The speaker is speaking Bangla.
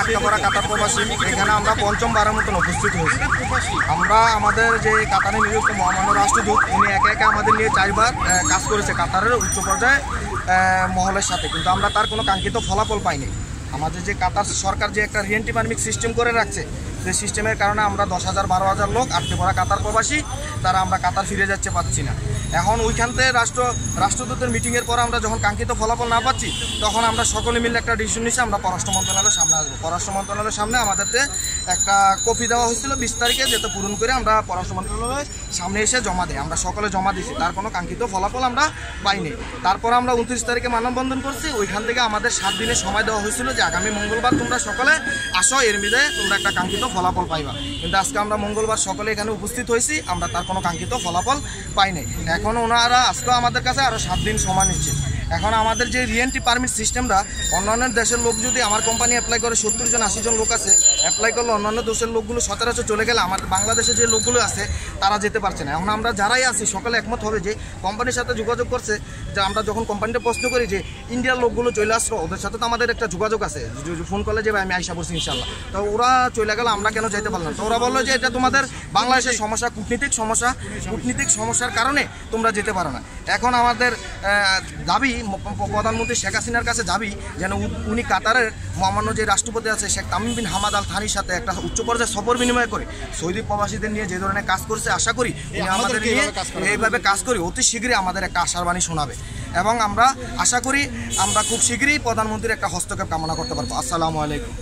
আটকা পড়া কাতার প্রবাসী এখানে আমরা পঞ্চমবারের মতন উপস্থিত হয়েছি। আমরা আমাদের যে কাতারে নিযুক্ত মহামান্য রাষ্ট্রদূত উনি একে একে আমাদের নিয়ে 4 বার কাজ করেছে কাতারের উচ্চ পর্যায়ে মহলের সাথে, কিন্তু আমরা তার কোনো কাঙ্ক্ষিত ফলাফল পাইনি। আমাদের যে কাতার সরকার যে একটা রিএন্ট্রি পারমিট সিস্টেম করে রাখছে, সেই সিস্টেমের কারণে আমরা 10,000 12,000 লোক আটকে পড়া কাতার প্রবাসী তারা আমরা কাতার ফিরে যাচ্ছে পাচ্ছি না। এখন ওইখান থেকে রাষ্ট্রদূতের মিটিংয়ের পর আমরা যখন কাঙ্ক্ষিত ফলাফল না পাচ্ছি তখন আমরা সকলে মিলে একটা ডিসিশন নিচ্ছি আমরা পররাষ্ট্র মন্ত্রণালয়ের সামনে আসবো। পররাষ্ট্র মন্ত্রণালয়ের সামনে আমাদেরকে একটা কপি দেওয়া হয়েছিল 20 তারিখে, যেটা পূরণ করে আমরা পররাষ্ট্র মন্ত্রণালয়ের সামনে এসে জমা দিই। আমরা সকলে জমা দিয়েছি, তার কোনো কাঙ্ক্ষিত ফলাফল আমরা পাইনি। তারপর আমরা 29 তারিখে মানববন্ধন করছি। ওইখান থেকে আমাদের 7 দিনের সময় দেওয়া হয়েছিল যে আগামী মঙ্গলবার তোমরা সকলে আসো, এর মধ্যে তোমরা একটা কাঙ্ক্ষিত ফলাফল পাইবা। কিন্তু আজকে আমরা মঙ্গলবার সকলে এখানে উপস্থিত হয়েছি, আমরা তার কোনো কাঙ্ক্ষিত ফলাফল পাইনি। এখন ওনারা আজকেও আমাদের কাছে আরও 7 দিন সময় নিচ্ছে। এখন আমাদের যে রিএন্ট্রি পারমিট সিস্টেমটা, অন্যান্য দেশের লোক যদি আমার কোম্পানি অ্যাপ্লাই করে 70 জন 80 জন লোক আছে, অ্যাপ্লাই করলে অন্যান্য দেশের লোকগুলো 1700 চলে গেলে আমাদের বাংলাদেশে যে লোকগুলো আছে তারা যেতে পারছে না। এখন আমরা যারাই আছি সকলে একমত হবে যে কোম্পানির সাথে যোগাযোগ করছে, যে আমরা যখন কোম্পানিটা প্রশ্ন করি যে ইন্ডিয়ার লোকগুলো চলে আসলো, ওদের সাথে তো আমাদের একটা যোগাযোগ আছে, ফোন করলে যে আমি আইসা বলছি ইনশাল্লাহ, তো ওরা চলে গেল, আমরা কেন যেতে পারলাম? তো ওরা বললো যে এটা তোমাদের বাংলাদেশের সমস্যা, কূটনীতিক সমস্যার কারণে তোমরা যেতে পারো না। এখন আমাদের দাবি প্রধানমন্ত্রী শেখ হাসিনার কাছে দাবি যেন উনি কাতারের মহামান্য যে রাষ্ট্রপতি আছে Sheikh Tamim bin Hamad Al থানির সাথে একটা উচ্চ পর্যায়ে সফর বিনিময় করে সৌদি প্রবাসীদের নিয়ে যে ধরনের কাজ করছে, আশা করি উনি আমাদের নিয়ে এইভাবে কাজ করি অতি শীঘ্রই আমাদের একটা আশার বাণী শোনাবে। এবং আমরা আশা করি আমরা খুব শীঘ্রই প্রধানমন্ত্রীর একটা হস্তক্ষেপ কামনা করতে পারবো। আসসালামু আলাইকুম।